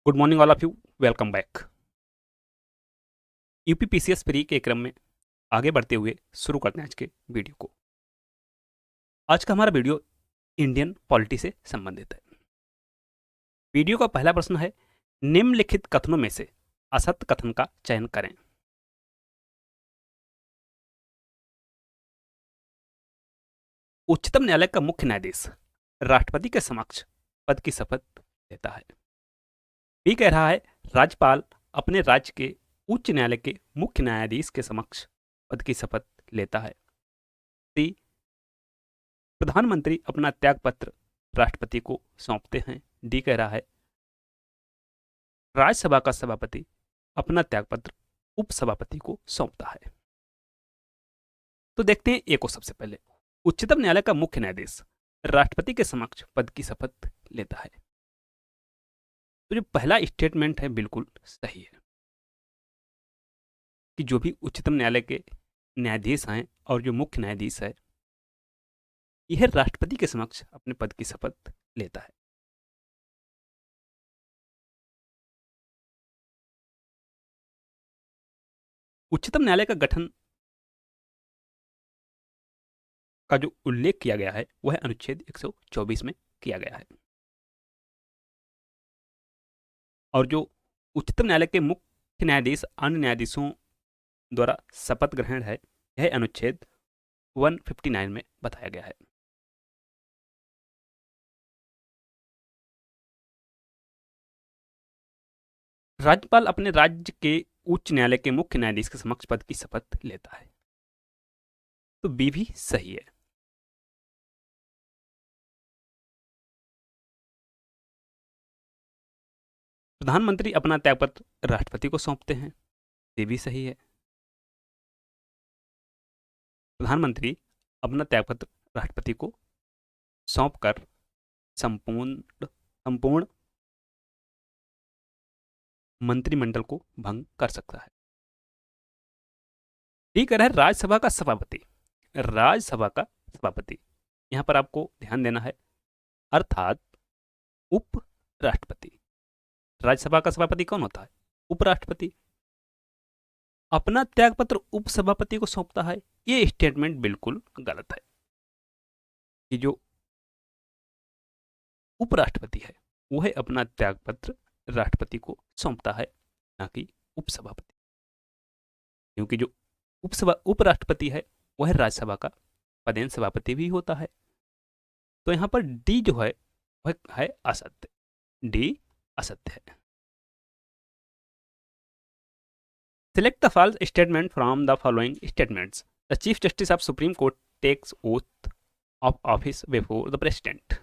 Good morning all of you. Welcome back. UPPCS pre के क्रम में आगे बढ़ते हुए शुरू करते हैं आज के वीडियो को। आज का हमारा वीडियो इंडियन पॉलिटी से संबंधित है। वीडियो का पहला प्रश्न है, निम्नलिखित कथनों में से असत्य कथन का चयन करें। उच्चतम न्यायालय का मुख्य न्यायाधीश राष्ट्रपति के समक्ष पद की शपथ लेता है। बी कह रहा है, राज्यपाल अपने राज्य के उच्च न्यायालय के मुख्य न्यायाधीश के समक्ष पद की शपथ लेता है। सी, प्रधानमंत्री अपना त्यागपत्र राष्ट्रपति को सौंपते हैं। डी कह रहा है, राज्यसभा का सभापति अपना त्यागपत्र उपसभापति को सौंपता है। तो देखते हैं ए को सबसे पहले। उच्चतम न्यायालय का मुख्य न्यायाधीश राष्ट्रपति के समक्ष पद की शपथ लेता है। तो जो पहला स्टेटमेंट है बिल्कुल सही है कि जो भी उच्चतम न्यायालय के न्यायाधीश हैं और जो मुख्य न्यायाधीश है, यह राष्ट्रपति के समक्ष अपने पद की शपथ लेता है। उच्चतम न्यायालय का गठन का जो उल्लेख किया गया है वह अनुच्छेद 124 में किया गया है। और जो उच्चतम न्यायालय के मुख्य न्यायाधीश अन्य न्यायाधीशों द्वारा शपथ ग्रहण है, यह अनुच्छेद 159 में बताया गया है। राज्यपाल अपने राज्य के उच्च न्यायालय के मुख्य न्यायाधीश के समक्ष पद की शपथ लेता है। तो बी भी सही है। प्रधानमंत्री अपना त्यागपत्र राष्ट्रपति को सौंपते हैं। ये भी सही है। प्रधानमंत्री अपना त्यागपत्र राष्ट्रपति को सौंपकर संपूर्ण मंत्रिमंडल को भंग कर सकता है। ठीक है, राज्यसभा का सभापति। राज्यसभा का सभापति यहां पर आपको ध्यान देना है, अर्थात उपराष्ट्रपति। राज्यसभा का सभापति कौन होता है? उपराष्ट्रपति। अपना त्यागपत्र उपसभापति को सौंपता है, ये स्टेटमेंट बिल्कुल गलत है। कि जो उपराष्ट्रपति है वह अपना त्यागपत्र राष्ट्रपति को सौंपता है, ना कि उपसभापति। क्योंकि जो उपराष्ट्रपति है वह राज्यसभा का पदेन सभापति भी होता है। तो यहां पर डी जो है वह है असत्य। डी असत्य है। Select the false statement from the following statements. The Chief Justice of Supreme Court takes oath of office before the President.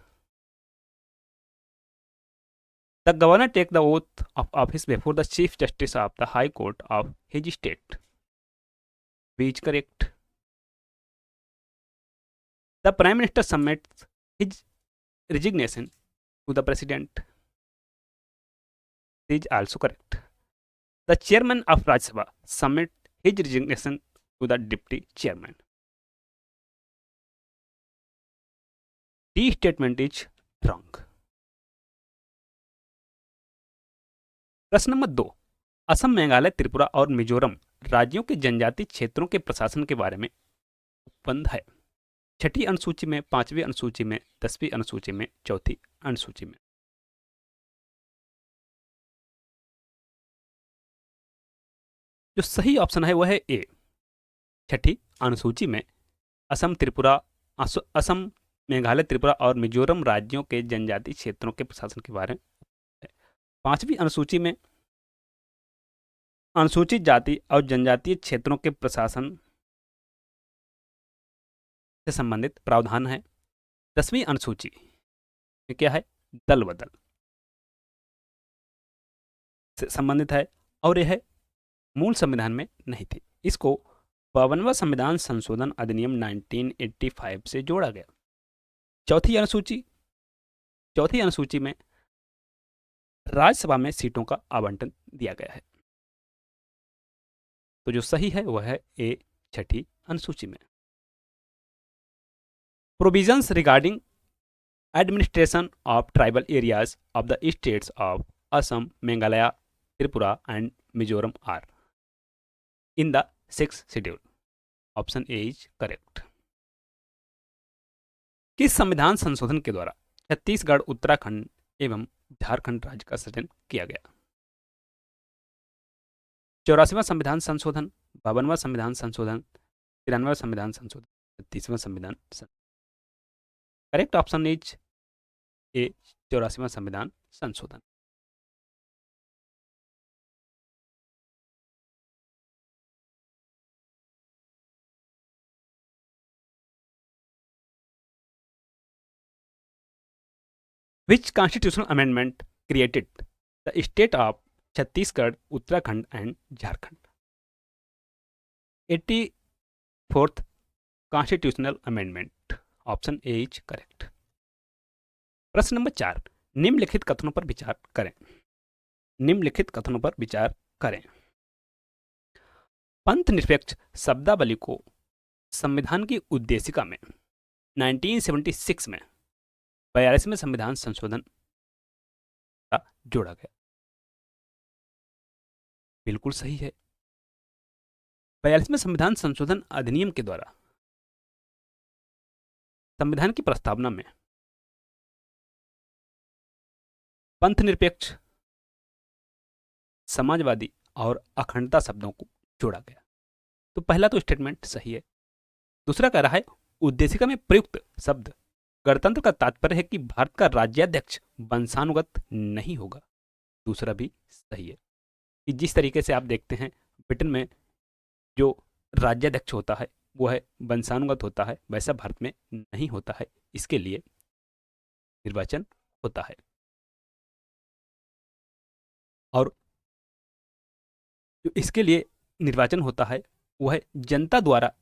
The Governor takes the oath of office before the Chief Justice of the High Court of his state. Which is correct? The Prime Minister submits his resignation to the President. This is also correct. The Chairman of Rajya Sabha submits his resignation to the Deputy Chairman. D statement is wrong. प्रश्न number 2, Assam, Meghalaya, Tripura और मिजोरम राज्यों के जनजातीय क्षेत्रों के प्रशासन के बारे में उपबंध है। छठी अनुसूची में, पांचवी अनुसूची में, 10वीं अनुसूची में, चौथी अनुसूची में। जो सही ऑप्शन है वह है ए। छठी अनुसूची में असम, मेघालय, त्रिपुरा और मिजोरम राज्यों के जनजातीय क्षेत्रों के प्रशासन के बारे में। पांचवी अनुसूची में अनुसूचित जाति और जनजातीय क्षेत्रों के प्रशासन से संबंधित प्रावधान है। 10वीं अनुसूची में क्या है? दल बदल से संबंधित है और यह मूल संविधान में नहीं थी। इसको 52वां संविधान संशोधन अधिनियम 1985 से जोड़ा गया। चौथी अनुसूची में राज्यसभा में सीटों का आवंटन दिया गया है। तो जो सही है वह है ए, छठी अनुसूची में। Provisions regarding administration of tribal areas of the states of Assam, Meghalaya, Tripura and Mizoram are in the sixth schedule. Option A is correct. किस संविधान संशोधन के द्वारा छत्तीसगढ़, उत्तराखंड एवं झारखंड राज्य का सृजन किया गया? 84वां संविधान संशोधन, 52वां संविधान संशोधन, 93वां संविधान संशोधन, 36वां संविधान संशोधन। करेक्ट ऑप्शन इज ए, 84वां संविधान संशोधन। Which constitutional amendment created the state of Chhattisgarh, Uttarakhand and Jharkhand? 84th Constitutional Amendment. Option A is correct. प्रश्न नंबर 4, निम्नलिखित कथनों पर विचार करें। निम्नलिखित कथनों पर विचार करें। पंथ निरपेक्ष शब्दावली को संविधान की उद्देशिका में 1976 में 42वें संविधान संशोधन का जोड़ा गया। बिल्कुल सही है। 42वें संविधान संशोधन अधिनियम के द्वारा संविधान की प्रस्तावना में पंथ निरपेक्ष, समाजवादी और अखंडता शब्दों को जोड़ा गया। तो पहला तो स्टेटमेंट सही है। दूसरा कह रहा है उद्देशिका में प्रयुक्त शब्द गणतंत्र का तात्पर्य है कि भारत का राज्याध्यक्ष वंशानुगत नहीं होगा। दूसरा भी सही है कि जिस तरीके से आप देखते हैं ब्रिटेन में जो राज्याध्यक्ष होता है वो है वंशानुगत होता है, वैसा भारत में नहीं होता है, इसके लिए निर्वाचन होता है। और जो इसके लिए निर्वाचन होता है वो है जनता द्वारा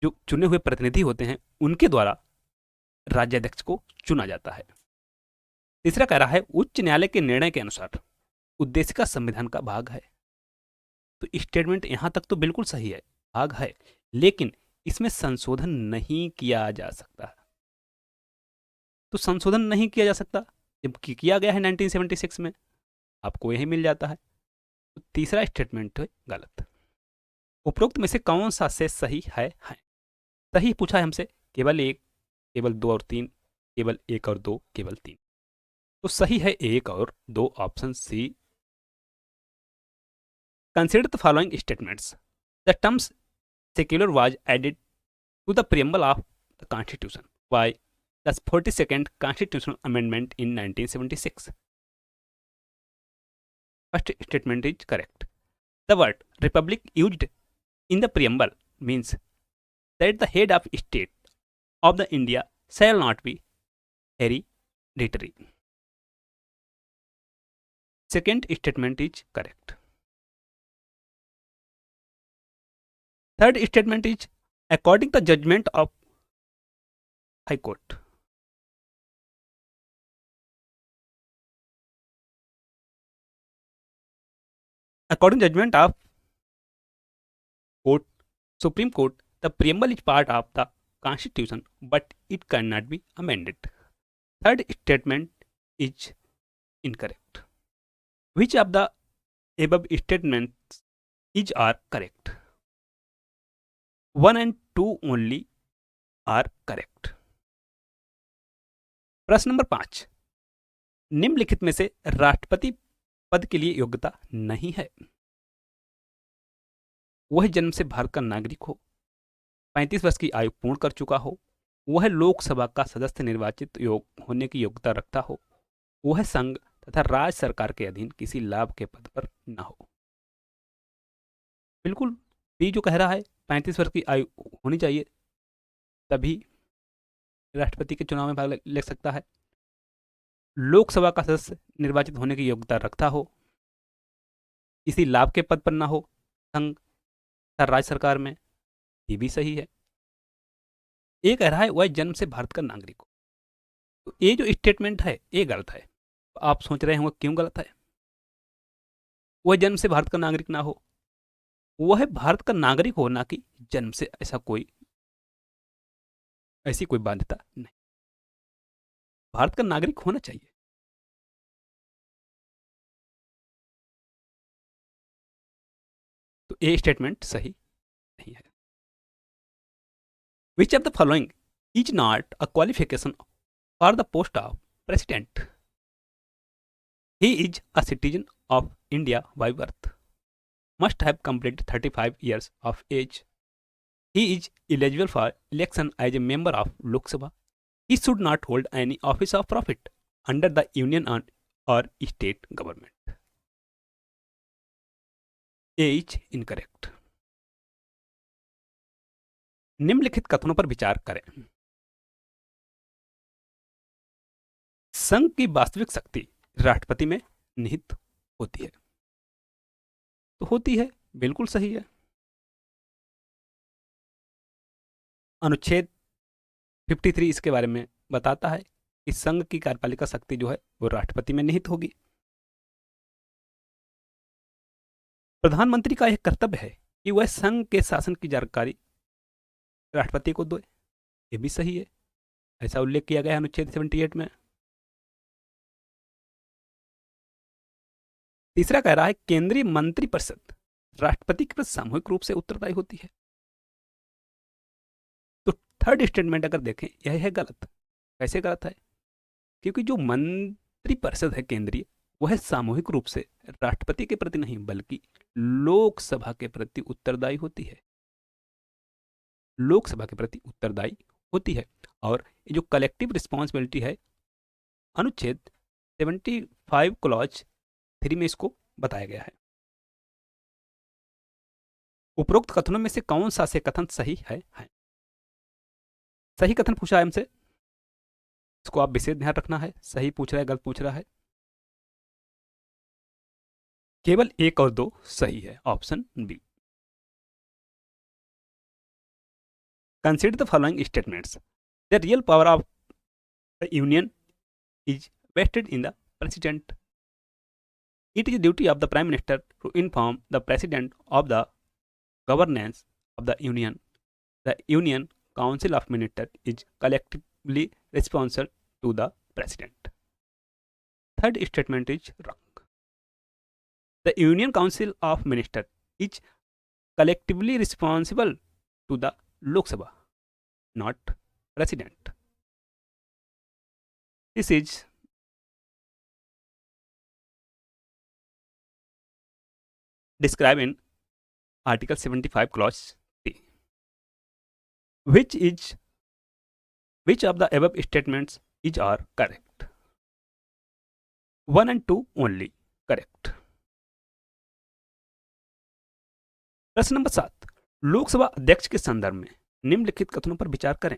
जो चुने हुए प्रतिनिधि होते हैं उनके द्वारा राज्याध्यक्ष को चुना जाता है। तीसरा कह रहा है उच्च न्यायालय के निर्णय के अनुसार उद्देशिका संविधान का भाग है। तो स्टेटमेंट यहां तक तो बिल्कुल सही है, भाग है, लेकिन इसमें संशोधन नहीं किया जा सकता। तो संशोधन नहीं किया जा सकता जब किया गया है 1976 में, आपको यही मिल जाता है। तो तीसरा स्टेटमेंट है गलत। उपरोक्त में से कौन सा से सही है? सही पूछा है हमसे, केवल 1, केवल 2 और 3, केवल 1 और 2, केवल 3। तो सही है 1 और 2, option C. Consider the following statements. The terms secular was added to the preamble of the Constitution by the 42nd Constitutional Amendment in 1976. First statement is correct. The word republic used in the preamble means that the head of state of the India shall not be hereditary. Second statement is correct. Third statement is according to the judgment of High Court. According to judgment of Supreme Court, the preamble is part of the Constitution, but it cannot be amended. Third statement is incorrect. Which of the above statements are correct? 1 and 2 only are correct. प्रश्न number 5, निम्नलिखित में से राष्ट्रपति पद के लिए योग्यता नहीं है। वह जन्म से भारत का नागरिक हो, 35 वर्ष की आयु पूर्ण कर चुका हो, वह लोकसभा का सदस्य निर्वाचित होने की योग्यता रखता हो, वह संघ तथा राज्य सरकार के अधीन किसी लाभ के पद पर न हो। बिल्कुल बी जो कह रहा है 35 वर्ष की आयु होनी चाहिए तभी राष्ट्रपति के चुनाव में भाग ले सकता है, लोकसभा का सदस्य निर्वाचित होने की योग्यता रखता हो, किसी लाभ के पद पर ना हो संघ तथा राज्य सरकार में, ये भी सही है। ये कह रहा है वह जन्म से भारत का नागरिक हो। तो ये जो स्टेटमेंट है ये गलत है। तो आप सोच रहे होंगे क्यों गलत है? वह जन्म से भारत का नागरिक ना हो, वह भारत का नागरिक हो ना कि जन्म से, ऐसी कोई बाध्यता नहीं। भारत का नागरिक होना चाहिए। तो ए स्टेटमेंट सही नहीं है। विच of the following is not a qualification for the post of president? He is a citizen of India by birth, must have completed 35 years of age. He is eligible for election as a member of Lok Sabha. He should not hold any office of profit under the union or state government. A is incorrect. निम्नलिखित कथनों पर विचार करें। संघ की वास्तविक शक्ति राष्ट्रपति में निहित होती है। तो होती है, बिल्कुल सही है। अनुच्छेद 53 इसके बारे में बताता है कि संघ की कार्यपालिका शक्ति जो है वो राष्ट्रपति में निहित होगी। प्रधानमंत्री का यह कर्तव्य है कि वह संघ के शासन की जानकारी राष्ट्रपति को दे। ये भी सही है, ऐसा उल्लेख किया गया है अनुच्छेद 78 में। तीसरा कह रहा है केंद्रीय मंत्रिपरिषद राष्ट्रपति के प्रति सामूहिक रूप से उत्तरदायी होती है। तो थर्ड स्टेटमेंट अगर देखें यह है गलत। कैसे गलत है? क्योंकि जो मंत्रिपरिषद है केंद्रीय, वह सामूहिक रूप से राष्ट्रपति के प्रति नहीं बल्कि लोकसभा के प्रति उत्तरदायी होती है। लोकसभा के प्रति उत्तरदायी होती है। और ये जो कलेक्टिव रिस्पॉन्सिबिलिटी है अनुच्छेद 75 क्लॉज 3 में इसको बताया गया है। उपरोक्त कथनों में से कौन सा से कथन सही है? सही कथन पूछा है हमसे, इसको आप विशेष ध्यान रखना है। सही पूछ रहा है, गलत पूछ रहा है। केवल 1 और 2 सही है, option B. Consider the following statements. The real power of the union is vested in the president. It is duty of the Prime Minister to inform the President of the governance of the Union. The Union Council of Ministers is collectively responsible to the President. Third statement is wrong. The Union Council of Ministers is collectively responsible to the Lok Sabha, not President. This is described in Article 75 Clause 3. Which of the above statements is are correct? 1 and 2 only correct. प्रश्न number 7, Lok Sabha अध्यक्ष के संदर्भ में निम्नलिखित कथनों पर विचार करें।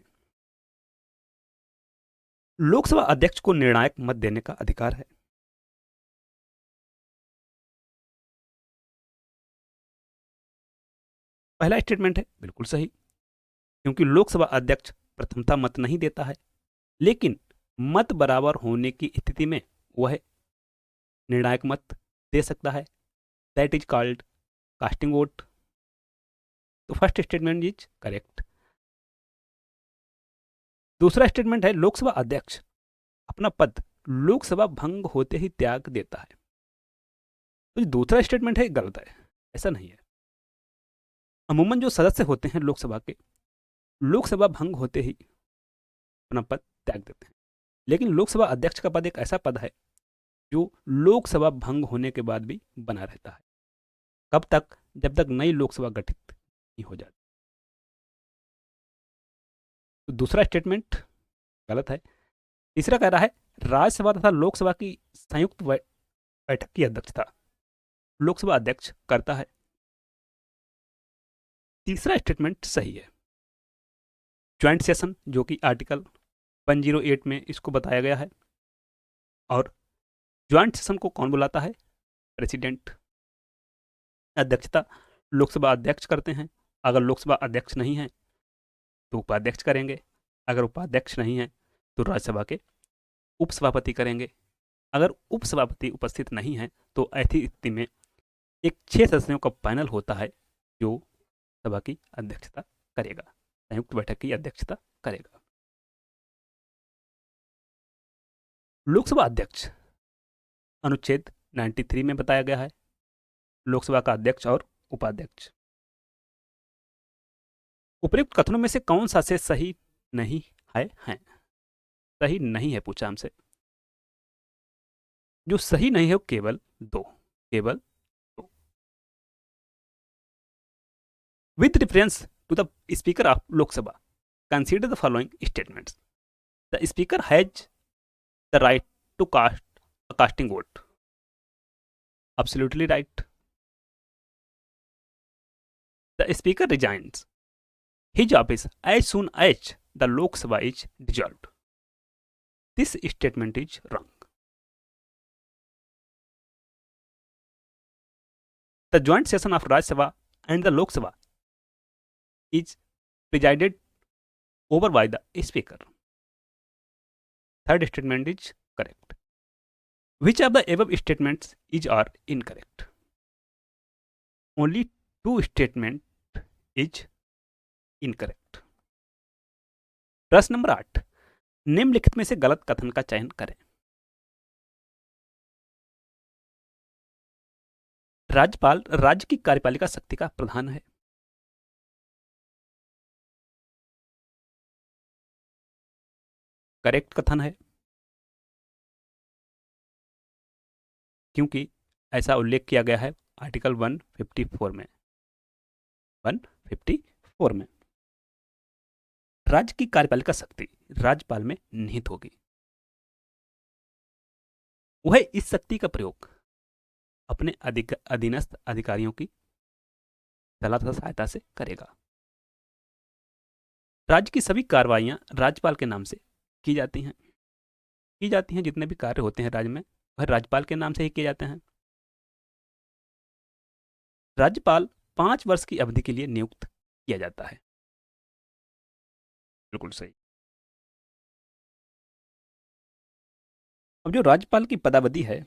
लोकसभा अध्यक्ष को निर्णायक मत देने का अधिकार है। पहला स्टेटमेंट है बिल्कुल सही, क्योंकि लोकसभा अध्यक्ष प्रथमता मत नहीं देता है, लेकिन मत बराबर होने की स्थिति में वह निर्णायक मत दे सकता है। That is called casting vote. तो फर्स्ट स्टेटमेंट इज करेक्ट। दूसरा स्टेटमेंट है लोकसभा अध्यक्ष अपना पद लोकसभा भंग होते ही त्याग देता है। तो जो दूसरा स्टेटमेंट है गलत है, ऐसा नहीं है। अमूमन जो सदस्य होते हैं लोकसभा के, लोकसभा भंग होते ही अपना पद त्याग देते हैं, लेकिन लोकसभा अध्यक्ष का पद एक ऐसा पद है जो लोकसभा भंग होने के बाद भी बना रहता है। कब तक? जब तक नई लोकसभा गठित नहीं हो जाती। तो दूसरा स्टेटमेंट गलत है। तीसरा कह रहा है राज्यसभा तथा लोकसभा की संयुक्त बैठक की अध्यक्षता लोकसभा अध्यक्ष करता है। तीसरा स्टेटमेंट सही है। ज्वाइंट सेशन जो कि आर्टिकल 108 में इसको बताया गया है, और ज्वाइंट सेशन को कौन बुलाता है? प्रेसिडेंट। अध्यक्षता लोकसभा अध्यक्ष करते हैं। अगर लोकसभा अध्यक्ष नहीं है तो उपाध्यक्ष करेंगे, अगर उपाध्यक्ष नहीं है तो राज्यसभा के उपसभापति करेंगे। अगर उपसभापति उपस्थित नहीं है तो ऐसी स्थिति में एक 6 सदस्यों का पैनल होता है जो सभा की अध्यक्षता करेगा, संयुक्त बैठक की अध्यक्षता करेगा। लोकसभा अध्यक्ष अनुच्छेद 93 में बताया गया है। लोकसभा का अध्यक्ष और उपाध्यक्ष। उपयुक्त कथनों में से कौन सा से सही नहीं है? सही नहीं है पूछा हमसे। जो सही नहीं है वो केवल दो। With reference to the speaker of Lok Sabha consider the following statements. The speaker has the right to cast a casting vote. Absolutely right. The speaker resigns his office as soon as the Lok Sabha is dissolved. This statement is wrong. The joint session of Rajya Sabha and the Lok Sabha is presided over by the speaker. Third statement is correct. Which of the above statements is or incorrect? Only two statements is incorrect. प्रश्न number 8, निम्नलिखित में से गलत कथन का चयन करें। राज्यपाल राज्य की कार्यपालिका शक्ति का प्रधान है। करेक्ट कथन है, क्योंकि ऐसा उल्लेख किया गया है आर्टिकल 154 में। राज्य की कार्यपालिका शक्ति राज्यपाल में निहित होगी। वह इस शक्ति का प्रयोग अपने अधीनस्थ अधिकारियों की सलाह तथा सहायता से करेगा। राज्य की सभी कार्रवाइयां राज्यपाल के नाम से की जाती हैं। जितने भी कार्य होते हैं राज्य में वह राज्यपाल के नाम से ही किए जाते हैं। राज्यपाल 5 वर्ष की अवधि के लिए नियुक्त किया जाता है। बिल्कुल सही। अब जो राज्यपाल की पदावधि है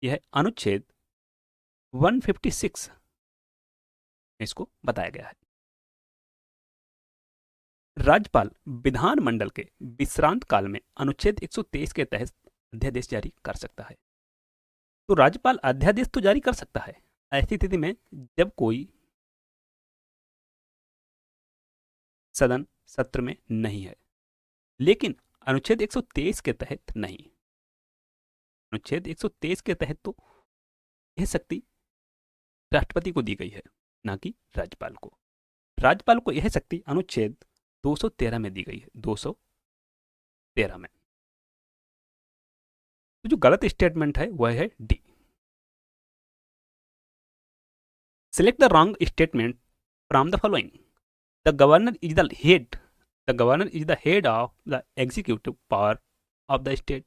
यह अनुच्छेद 156 में इसको बताया गया है। राज्यपाल विधानमंडल के विश्रांत काल में अनुच्छेद 123 के तहत अध्यादेश जारी कर सकता है। तो राज्यपाल अध्यादेश तो जारी कर सकता है ऐसी स्थिति में जब कोई सदन सत्र में नहीं है, लेकिन अनुच्छेद 123 के तहत नहीं। अनुच्छेद 123 के तहत तो यह शक्ति राष्ट्रपति को दी गई है, ना कि राज्यपाल को। राज्यपाल को यह शक्ति अनुच्छेद 213 में दी गई है। 213 में। तो जो गलत स्टेटमेंट है वह है D. Select the wrong statement from the following. The governor is the head. The governor is the head of the executive power of the state.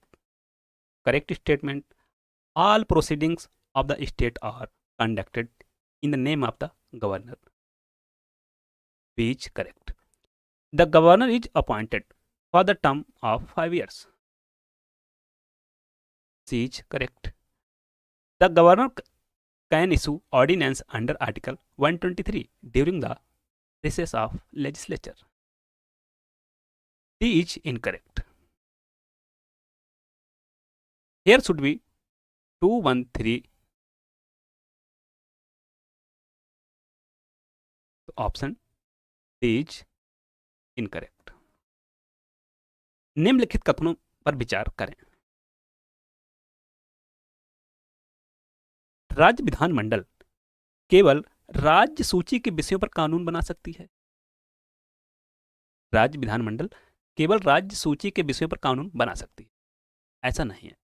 Correct statement. All proceedings of the state are conducted in the name of the governor. B is correct. The governor is appointed for the term of 5 years. C is correct. The governor can issue ordinance under Article 123 during the recess of legislature. D is incorrect. Here should be 213. Option D is incorrect. निम्नलिखित कथनों पर विचार करें। राज्य विधानमंडल केवल राज्य सूची के विषयों पर कानून बना सकती है। राज्य विधानमंडल केवल राज्य सूची के विषयों पर कानून बना सकती है, ऐसा नहीं है।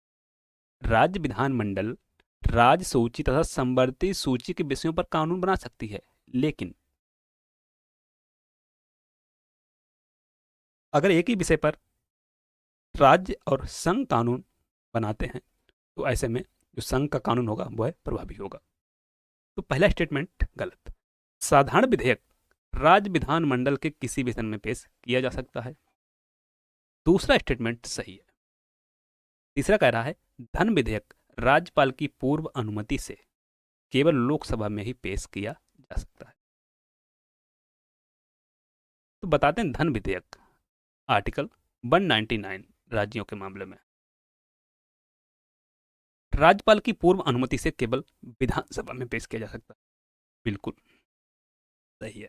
राज्य विधानमंडल राज्य सूची तथा संवर्धित सूची के विषयों पर कानून बना सकती है, लेकिन अगर एक ही विषय पर राज्य और संघ कानून बनाते हैं तो ऐसे में जो संघ का कानून होगा वह प्रभावी होगा। तो पहला स्टेटमेंट गलत। साधारण विधेयक राज्य विधानमंडल के किसी भी सदन में पेश किया जा सकता है। दूसरा स्टेटमेंट सही है। तीसरा कह रहा है धन विधेयक राज्यपाल की पूर्व अनुमति से केवल लोकसभा में ही पेश किया जा सकता है। तो बताते हैं धन विधेयक आर्टिकल 199 राज्यों के मामले में राज्यपाल की पूर्व अनुमति से केवल विधानसभा में पेश किया जा सकता है। बिल्कुल सही है।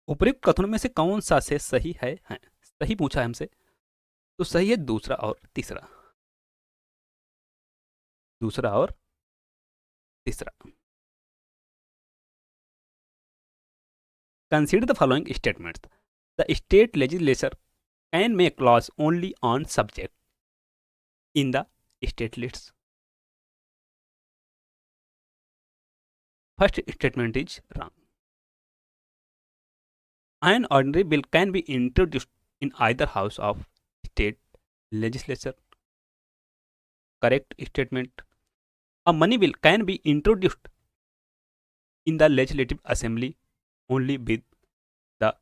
उपयुक्त कथनों में से कौन सा से सही है सही पूछा है हमसे, तो सही है दूसरा और तीसरा। दूसरा और तीसरा। Consider the following statements. The state legislature can make laws only on subject in the state list. First statement is wrong. An ordinary bill can be introduced in either house of state legislature. Correct statement. A money bill can be introduced in the legislative assembly only with the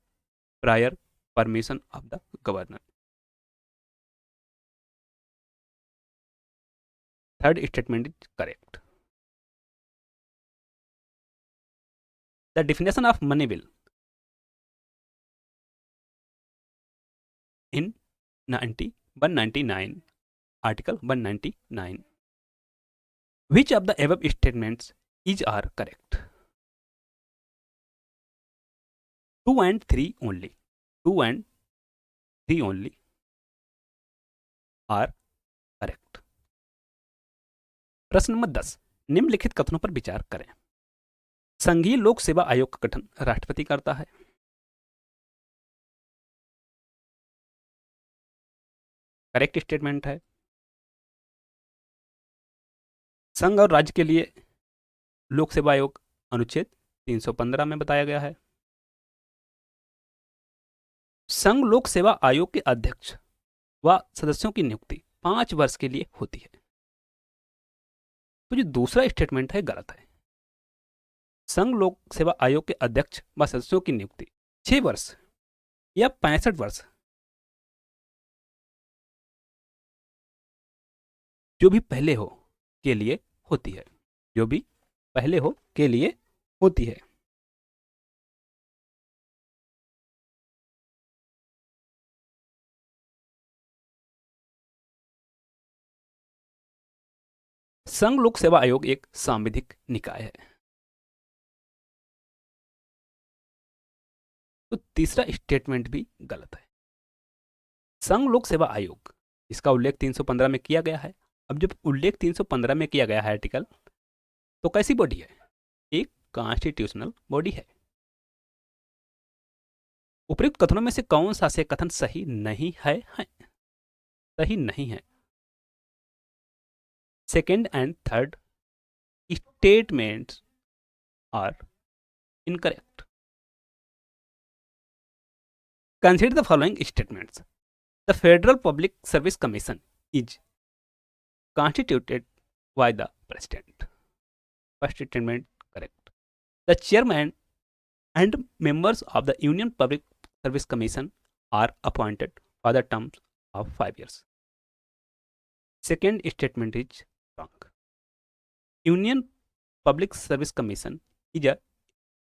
prior permission of the governor. Third statement is correct. The definition of money bill in 199, Article 199. Which of the above statements is are correct? 2 and 3 only. 2 and 3 only are correct. प्रश्न number 10, निम्नलिखित कथनों पर विचार करें। संघीय लोक सेवा आयोग का गठन राष्ट्रपति करता है। करेक्ट स्टेटमेंट है। संघ और राज्य के लिए लोक सेवा आयोग अनुच्छेद 315 में बताया गया है। संघ लोक सेवा आयोग के अध्यक्ष व सदस्यों की नियुक्ति 5 वर्ष के लिए होती है। तो जो दूसरा स्टेटमेंट है गलत है। संघ लोक सेवा आयोग के अध्यक्ष व सदस्यों की नियुक्ति 6 वर्ष या 65 वर्ष जो भी पहले हो के लिए होती है। जो भी पहले हो के लिए होती है। संघ लोक सेवा आयोग एक सांविधिक निकाय है। तो तीसरा स्टेटमेंट भी गलत है। संघ लोक सेवा आयोग इसका उल्लेख 315 में किया गया है। अब जब उल्लेख 315 में किया गया है आर्टिकल, तो कैसी बॉडी है? एक कॉन्स्टिट्यूशनल बॉडी है। उपयुक्त कथनों में से कौन सा से कथन सही नहीं है? सही नहीं है। Second and third statements are incorrect. Consider the following statements. The federal public service commission is constituted by the president. First statement correct. The chairman and members of the Union Public Service Commission are appointed for the terms of 5 years. Second statement is wrong. Union Public Service Commission is a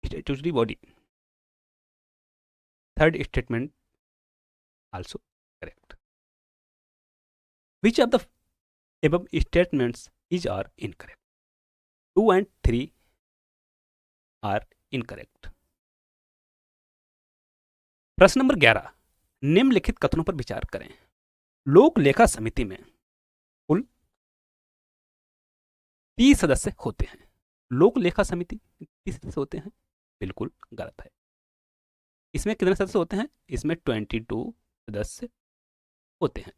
statutory body. Third statement also correct. Which of the above statements is are incorrect? 2 and 3 are incorrect. प्रश्न number 11, निम्नलिखित कथनों पर विचार करें। लोक लेखा समिति में कुल 30 सदस्य होते हैं। लोक लेखा समिति 30 सदस्य होते हैं? बिल्कुल गलत है। इसमें कितने सदस्य होते हैं? इसमें 22 सदस्य होते हैं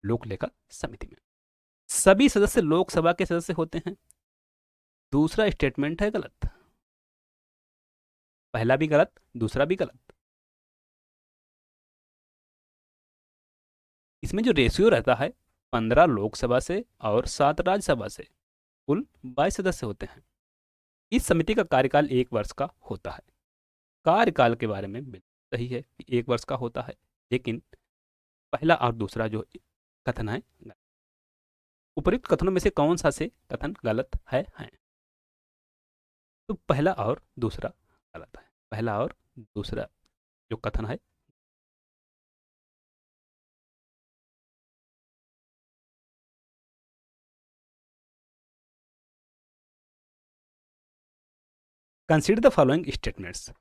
लोक लेखा समिति में। सभी सदस्य लोकसभा के सदस्य होते हैं। दूसरा स्टेटमेंट है गलत। पहला भी गलत, दूसरा भी गलत। इसमें जो रेशियो रहता है 15 लोकसभा से और 7 राज्यसभा से, कुल 22 सदस्य होते हैं। इस समिति का कार्यकाल 1 वर्ष का होता है। कार्यकाल के बारे में बिल्कुल सही है कि 1 वर्ष का होता है, लेकिन पहला और दूसरा जो कथन है गलत। उपयुक्त कथनों में से कौन सा से कथन गलत है? तो पहला और दूसरा गलत है। पहला और दूसरा जो कथन है Consider the following statements.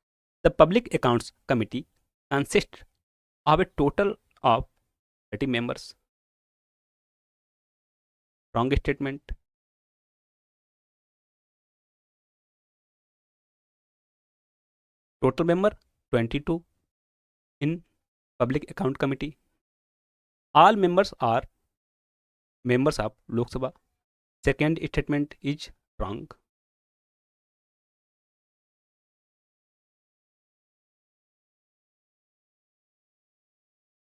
The Public Accounts Committee consists of a total of 30 members. Wrong statement. Total member 22 in Public Account Committee. All members are members of Lok Sabha. Second statement is wrong.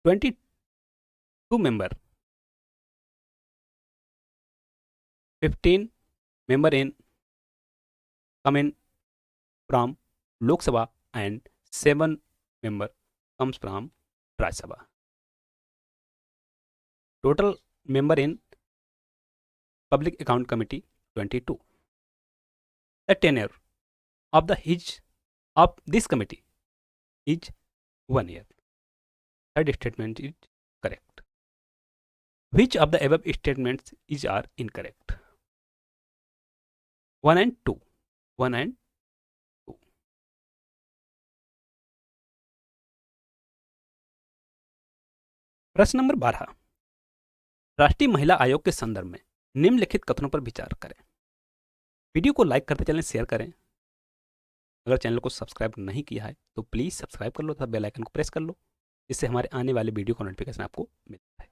Two member, 15 member in come in from Lok Sabha and 7 member comes from Rajya Sabha. Total member in Public Account Committee 22. The tenure of this committee is 1 year. Third statement is correct. Which of the above statements are incorrect? 1 and 2. 1 and 2. प्रश्न number 12, राष्ट्रीय महिला आयोग के संदर्भ में निम्नलिखित कथनों पर विचार करें। वीडियो को लाइक करते चलें, शेयर करें। अगर चैनल को सब्सक्राइब नहीं किया है तो प्लीज सब्सक्राइब कर लो तथा बेल आइकन को प्रेस कर लो, इससे हमारे आने वाले वीडियो का नोटिफिकेशन आपको मिलता है।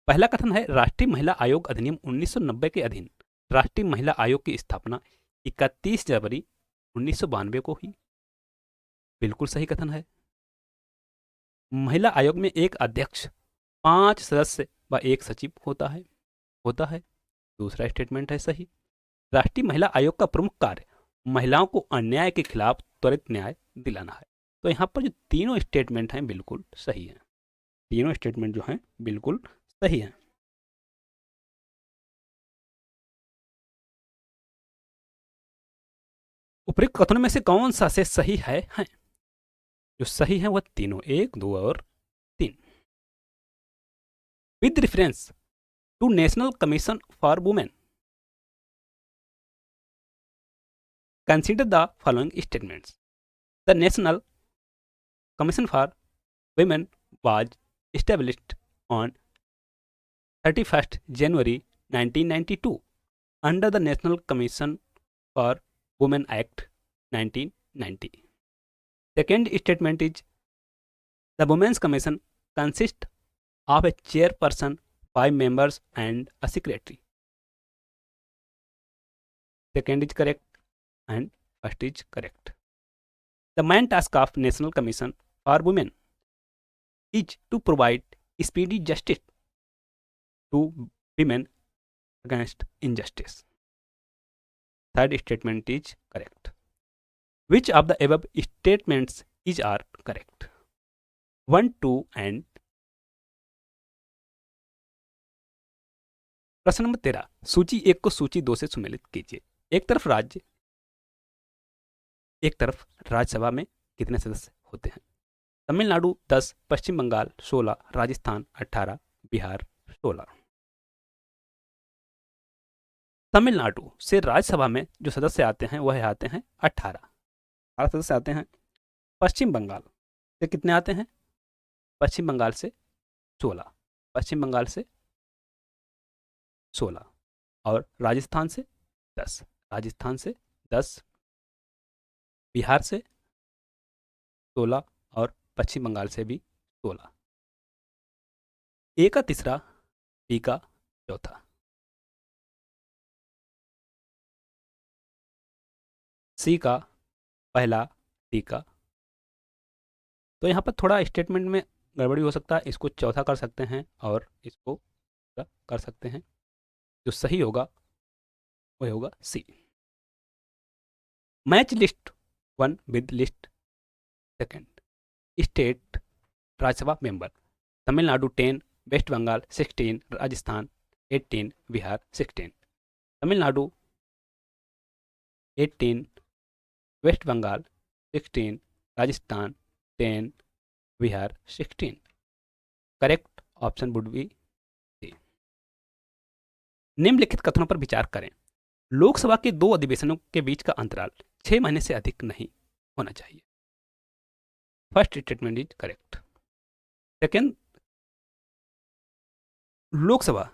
पहला कथन है, राष्ट्रीय महिला आयोग अधिनियम 1990 के अधीन राष्ट्रीय महिला आयोग की स्थापना 31 जनवरी 1992 को हुई। बिल्कुल सही कथन है। महिला आयोग में एक अध्यक्ष, 5 सदस्य व 1 सचिव होता है। दूसरा स्टेटमेंट है सही। राष्ट्रीय महिला आयोग का प्रमुख कार्य महिलाओं को अन्याय के खिलाफ त्वरित न्याय दिलाना है। तो यहाँ पर जो तीनों स्टेटमेंट हैं बिल्कुल सही हैं। तीनों स्टेटमेंट जो हैं बिल्कुल सही हैं। उपरोक्त कथनों में से कौन सा से सही है? जो सही है वह तीनों, 1, 2 और 3। With reference to national commission for women, consider the following statements. The National Commission for Women was established on 31st January 1992 under the National Commission for Women Act 1990. Second statement is, the Women's Commission consists of a chairperson, 5 members and a secretary. Second is correct and first is correct. The main task of National Commission for Women is to provide speedy justice to women against injustice. Third statement is correct. Which of the above statements are correct? 1, 2 and प्रश्न number 13, सूची 1 को सूची 2 से सुमेलित कीजिए। एक तरफ राज्यसभा में कितने सदस्य होते हैं? तमिलनाडु 10, पश्चिम बंगाल 16, राजस्थान 18, बिहार 16। तमिलनाडु से राज्यसभा में जो सदस्य आते हैं वह आते हैं 18 सदस्य आते हैं। पश्चिम बंगाल से कितने आते हैं? पश्चिम बंगाल से 16, पश्चिम बंगाल से 16 और राजस्थान से 10, राजस्थान से 10, बिहार से 16 और पश्चिम बंगाल से भी 16। ए का तीसरा, बी का चौथा, सी का पहला, डी का। तो यहाँ पर थोड़ा स्टेटमेंट में गड़बड़ी हो सकता है, इसको चौथा कर सकते हैं और इसको कर सकते हैं। जो सही होगा वह होगा सी। Match list 1 with list second. State Rajya Sabha member, Tamil Nadu 10, waste Bengal 16, Rajasthan 18, Bihar 16। Tamil Nadu 18, waste Bengal 16, Rajasthan 10, Bihar 16। Correct option would B C. निम्नलिखित कथनों पर विचार करें। लोकसभा के 2 अधिवेशनों के बीच का अंतराल 6 महीने से अधिक नहीं होना चाहिए। First statement is correct. Second, Lok Sabha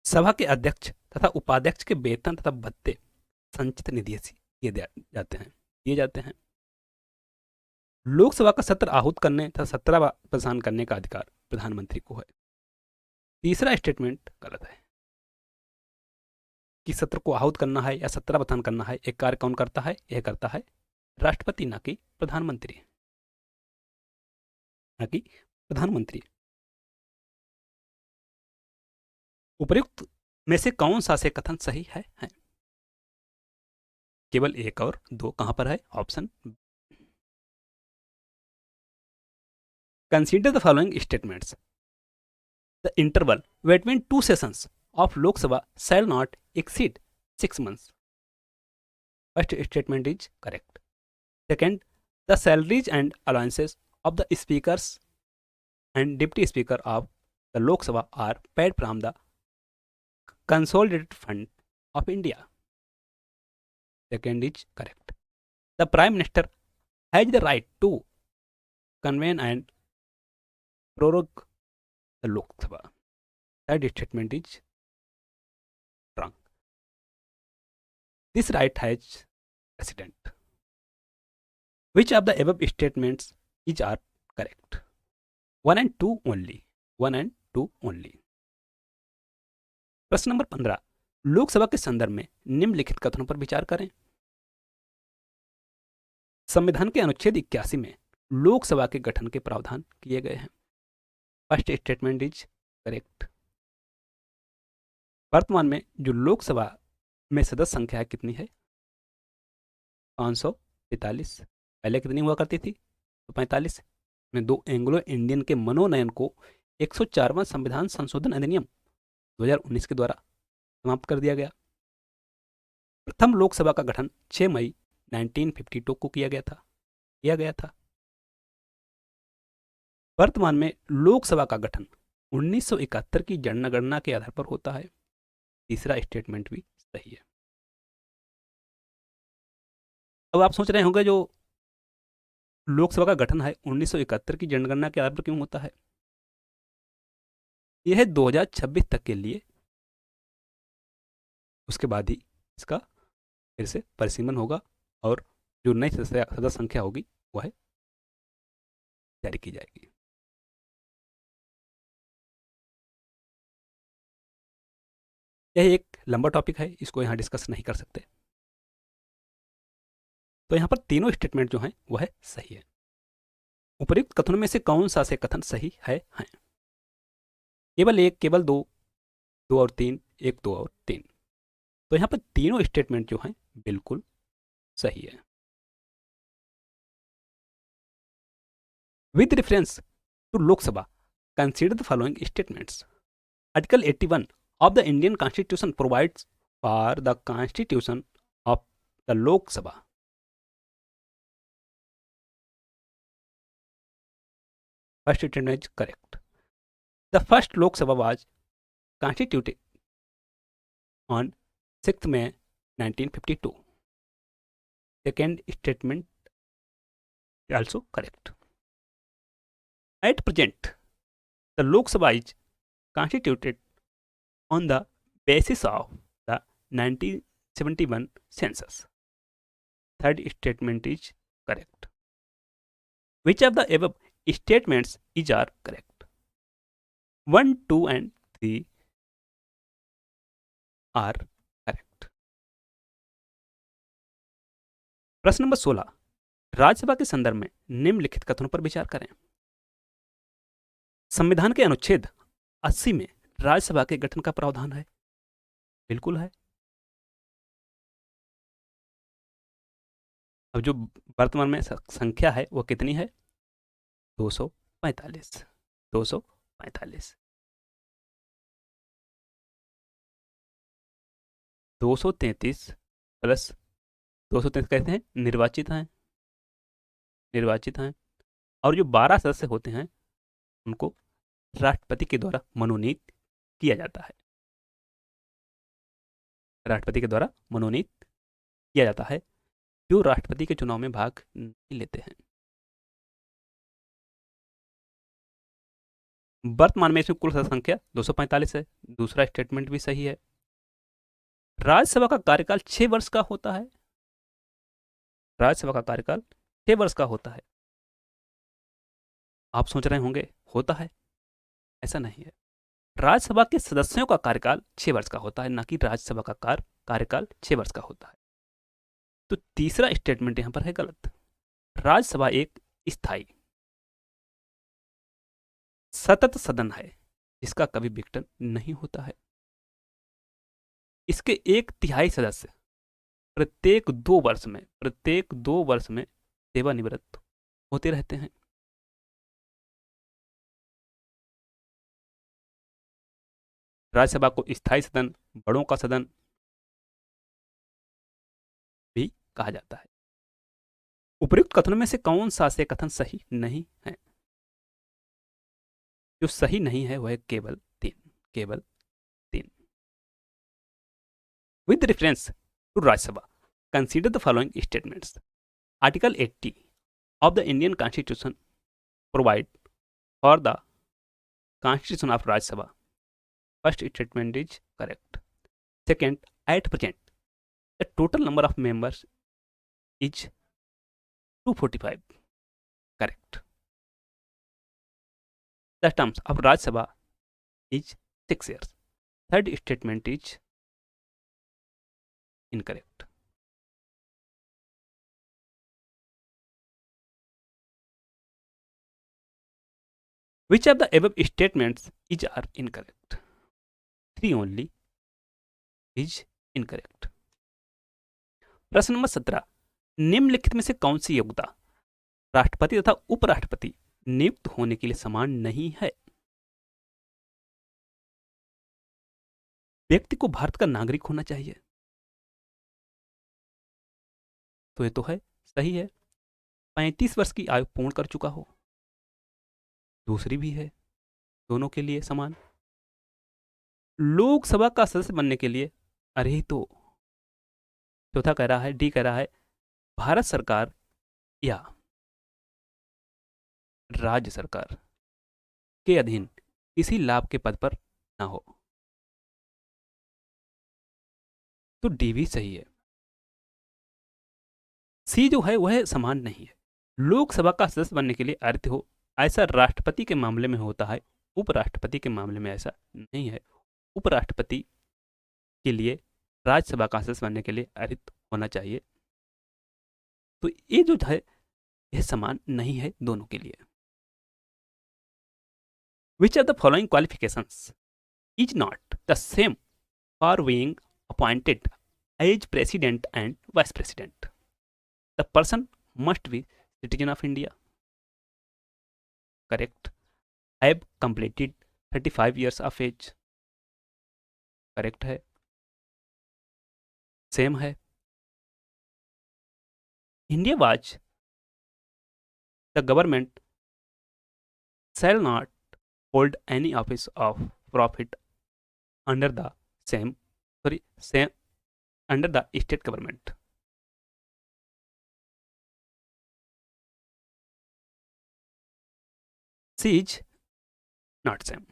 सभा के अध्यक्ष तथा उपाध्यक्ष के वेतन तथा भत्ते संचित निधि से दिए जाते हैं। लोकसभा का सत्र आहूत करने तथा सत्र प्रसारण करने का अधिकार प्रधानमंत्री को है। तीसरा स्टेटमेंट गलत है कि सत्र को आहूत करना है या सत्र प्रसारण करना है, एक कार्य कौन करता है? यह करता है राष्ट्रपति, ना कि प्रधानमंत्री, ना कि प्रधानमंत्री। उपर्युक्त में से कौन सा से कथन सही है? केवल 1 और 2 कहां पर है? Option. Consider the following statements. The interval between 2 sessions of Lok Sabha shall not exceed 6 months. First statement is correct. Second, the salaries and allowances of the speakers and deputy speaker of the Lok Sabha are paid from the consolidated fund of India. Second is correct. The Prime Minister has the right to convene and prorogue the Lok Sabha. Third statement is wrong. This right has precedent. Which of the above statements are correct? 1 and 2 only. 1 and 2 only. प्रश्न number 15, Lok Sabha के संदर्भ में निम्नलिखित कथनों पर विचार करें। संविधान के अनुच्छेद 81 में लोकसभा के गठन के प्रावधान किए गए हैं। First statement is correct. वर्तमान में जो लोकसभा में सदस्य संख्या है कितनी है? 543। पहले कितनी हुआ करती थी? तो 45 में 2 एंग्लो इंडियन के मनोनयन को 104वां संविधान संशोधन अधिनियम 2019 के द्वारा समाप्त कर दिया गया। प्रथम लोकसभा का गठन 6 मई 1952 को किया गया था। वर्तमान में लोकसभा का गठन 1971 की जनगणना के आधार पर होता है। तीसरा स्टेटमेंट भी सही है। अब आप सोच रहे होंगे जो लोकसभा का गठन है 1971 की जनगणना के आधार पर क्यों होता है? यह 2026 तक के लिए, उसके बाद ही इसका फिर से परिसीमन होगा और जो नई सदस्य संख्या होगी वह जारी की जाएगी। यह एक लंबा टॉपिक है, इसको यहाँ डिस्कस नहीं कर सकते। तो यहाँ पर तीनों स्टेटमेंट जो हैं वह सही है। उपर्युक्त कथनों में से कौन सा से कथन सही है? केवल 1, केवल 2, 2 और 3, 1, 2 और 3। तो यहाँ पर तीनों स्टेटमेंट जो हैं बिल्कुल सही है। With reference to Lok Sabha, consider the following statements. Article 81 of the Indian Constitution provides for the constitution of the Lok Sabha. First statement is correct. The first Lok Sabha was constituted on 6th May 1952. Second statement is also correct. At present, the Lok Sabha is constituted on the basis of the 1971 census. Third statement is correct. Which of the above statements are correct? 1, 2 and 3 are correct. प्रश्न number 16, Rajya Sabha के संदर्भ में निम्नलिखित कथनों पर विचार करें। संविधान के अनुच्छेद 80 में राज्यसभा के गठन का प्रावधान है। बिल्कुल है। अब जो वर्तमान में संख्या है वो कितनी है? 245। 245 233 प्लस 233 कहते हैं निर्वाचित हैं और जो 12 सदस्य होते हैं उनको राष्ट्रपति के द्वारा मनोनीत किया जाता है। राष्ट्रपति के द्वारा मनोनीत किया जाता है, जो राष्ट्रपति के चुनाव में भाग नहीं लेते हैं। वर्तमान में इसमें कुल सदस्य संख्या 245 है। दूसरा स्टेटमेंट भी सही है। राज्यसभा का कार्यकाल 6 वर्ष का होता है। राज्यसभा का कार्यकाल 6 वर्ष का होता है। आप सोच रहे होंगे होता है, ऐसा नहीं है। राज्यसभा के सदस्यों का कार्यकाल 6 वर्ष का होता है, ना कि राज्यसभा का कार्यकाल 6 वर्ष का होता है। तो तीसरा स्टेटमेंट यहां पर है गलत। राज्यसभा एक स्थायी सतत सदन है जिसका कभी विघटन नहीं होता है। इसके 1/3 सदस्य प्रत्येक 2 वर्ष में सेवानिवृत्त होते रहते हैं। राज्यसभा को स्थायी सदन, बड़ों का सदन भी कहा जाता है। उपयुक्त कथनों में से कौन सा से कथन सही नहीं है? जो सही नहीं है वह है केवल 3। With reference to Rajya Sabha, consider the following statements. Article 80 of the Indian Constitution provide for the Constitution of Rajya Sabha. First statement is correct. Second, at present, the total number of members is 245. Correct. The terms of Rajya Sabha is 6 years. Third statement is incorrect. Which of the above statements are incorrect? 3 only is incorrect. प्रश्न number 17, निम्नलिखित में से कौन सी योग्यता राष्ट्रपति तथा उपराष्ट्रपति नियुक्त होने के लिए समान नहीं है? व्यक्ति को भारत का नागरिक होना चाहिए, तो ये तो है, सही है। 35 वर्ष की आयु पूर्ण कर चुका हो, दूसरी भी है, दोनों के लिए समान। लोकसभा का सदस्य बनने के लिए, अरे तो चौथा कह रहा है, डी कह रहा है, भारत सरकार या राज्य सरकार के अधीन किसी लाभ के पद पर ना हो, तो डी भी सही है। सी जो है वह समान नहीं है। लोकसभा का सदस्य बनने के लिए अर्थ हो, ऐसा राष्ट्रपति के मामले में होता है, उपराष्ट्रपति के मामले में ऐसा नहीं है। उपराष्ट्रपति के लिए राज्यसभा का सदस्य बनने के लिए अर्थ होना चाहिए, तो ये जो है यह समान नहीं है दोनों के लिए। Which of the following qualifications is not the same for being appointed as president and vice president? The person must be citizen of India. Correct. Have completed 35 years of age. Correct है, same है। India was the government shall not hold any office of profit under the under the state government. C is not same.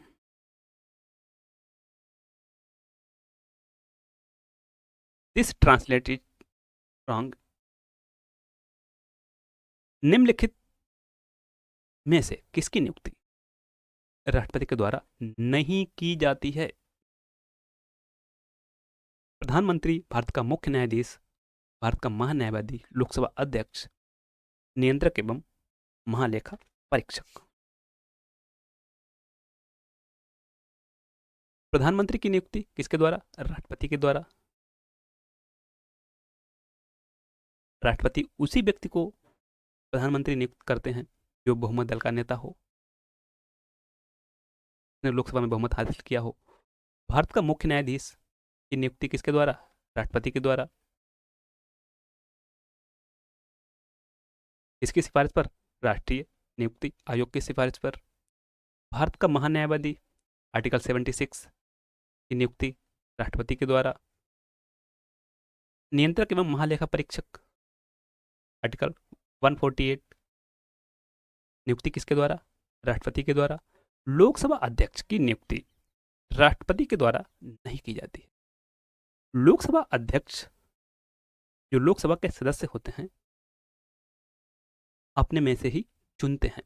This translated wrong. निम्नलिखित में से किसकी नियुक्ति राष्ट्रपति के द्वारा नहीं की जाती है? प्रधानमंत्री, भारत का मुख्य न्यायाधीश, भारत का महान्यायवादी, लोकसभा अध्यक्ष, नियंत्रक एवं महालेखा परीक्षक। प्रधानमंत्री की नियुक्ति किसके द्वारा? राष्ट्रपति के द्वारा। राष्ट्रपति उसी व्यक्ति को प्रधानमंत्री नियुक्त करते हैं जो बहुमत दल का नेता हो, ने लोकसभा में बहुमत हासिल किया हो। भारत का मुख्य न्यायाधीश की नियुक्ति किसके द्वारा? राष्ट्रपति के द्वारा। इसकी सिफारिश पर? राष्ट्रीय नियुक्ति आयोग की सिफारिश पर। भारत का महान्यायवादी आर्टिकल 76 की नियुक्ति राष्ट्रपति के द्वारा। नियंत्रक एवं महालेखा परीक्षक, आर्टिकल 148, नियुक्ति किसके द्वारा? राष्ट्रपति के द्वारा। लोकसभा अध्यक्ष की नियुक्ति राष्ट्रपति के द्वारा नहीं की जाती है। लोकसभा अध्यक्ष जो लोकसभा के सदस्य होते हैं अपने में से ही चुनते हैं।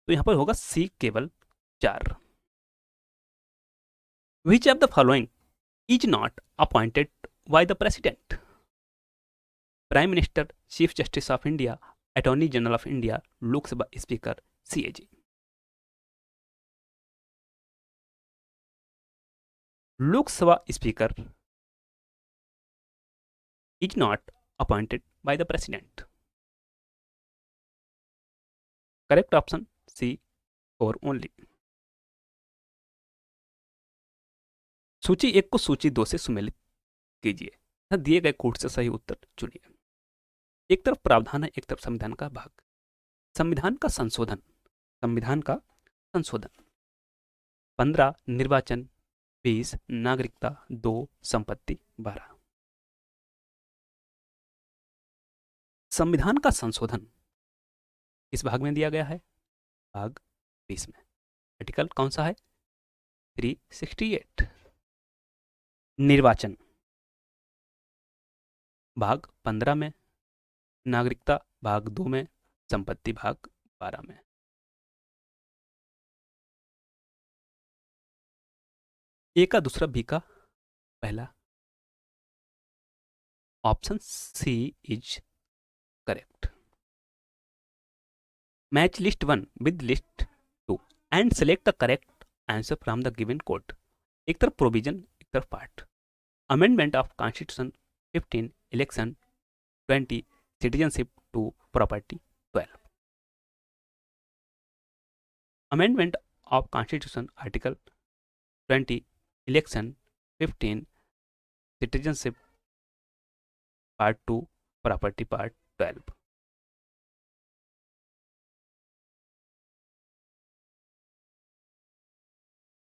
तो यहां पर होगा सी केवल 4। Which of the following is not appointed by the president? Prime minister, chief justice of India, attorney general of India, Lok Sabha speaker, CAG. Lok Sabha speaker is not appointed by the president. Correct option C और only. सूची 1 को सूची 2 से सुमेलित कीजिए। दिए गए code से सही उत्तर चुनिए। एक तरफ प्रावधान है, एक तरफ संविधान का भाग। संविधान का संशोधन, संविधान का संशोधन 15 निर्वाचन, 20 नागरिकता, 2 संपत्ति, 12। संविधान का संशोधन इस भाग में दिया गया है, भाग 20 में। आर्टिकल कौन सा है? 368। निर्वाचन भाग 15 में, नागरिकता भाग 2 में, संपत्ति भाग 12 में। ए का दूसरा, बी का पहला। Option C is correct. Match list 1 with list 2 and select the correct answer from the given code. एक तरफ प्रोविजन, एक तरफ part. Amendment of constitution 15, election 20, citizenship 2, property 12। Amendment of constitution article 20, election 15, citizenship part 2, property part 12।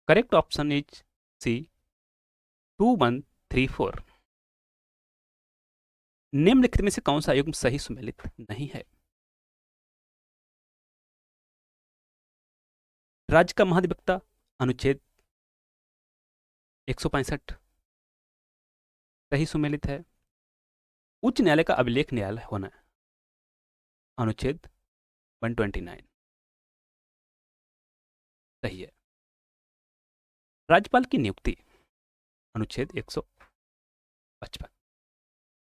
Correct option is C 2, 1, 3, 4। निम्नलिखित में से कौन सा युग्म सही सुमेलित नहीं है? राज्य का महाधिवक्ता अनुच्छेद 165 सही सुमेलित है। उच्च न्यायालय का अभिलेख न्यायालय होना है, अनुच्छेद 129 सही है। राज्यपाल की नियुक्ति, अनुच्छेद 155।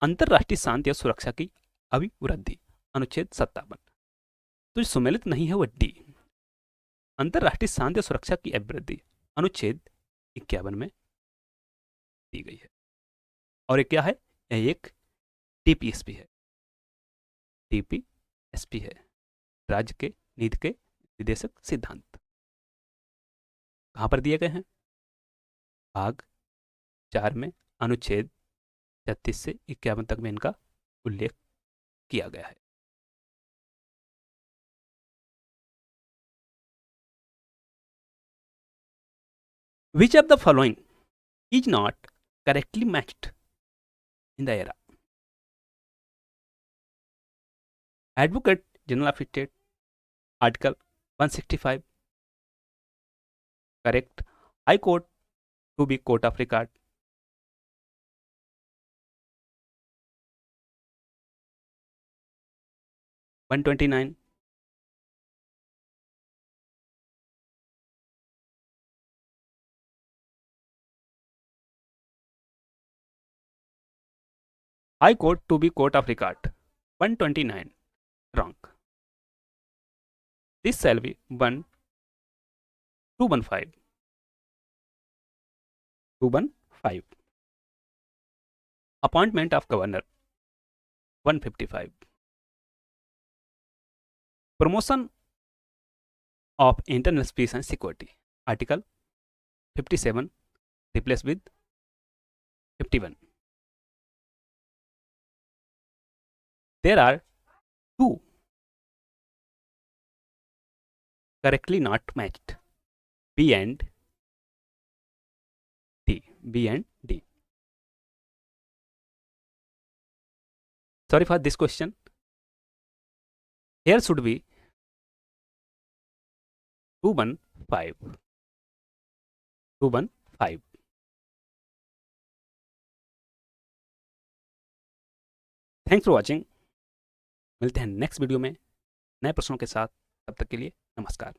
अंतरराष्ट्रीय शांति और सुरक्षा की अभिवृद्धि, अनुच्छेद 57। तो जो सुमेलित नहीं है वह डी, अंतरराष्ट्रीय शांति और सुरक्षा की अभिवृद्धि, अनुच्छेद 51 में दी गई है। और ये क्या है? यह एक टीपीएसपी है, टीपीएसपी है, राज्य के नीति के निर्देशक सिद्धांत। कहां पर दिए गए हैं? भाग 4 में, अनुच्छेद 36 से 51 तक में इनका उल्लेख किया गया है। Which of the following is not correctly matched in the era? Advocate General of State, Article 165, correct. High Court to be court of record. One 29. High Court to be court of record. 129. Wrong. This shall be 1, 215. 215. Appointment of governor. 155. Promotion of internal peace and security. Article 57 replaced with 51. There are 2 correctly not matched, B and D. B and D. Sorry for this question. Here should be 215. 215. Thanks for watching. मिलते हैं next video में नए प्रश्नों के साथ। तब तक के लिए नमस्कार।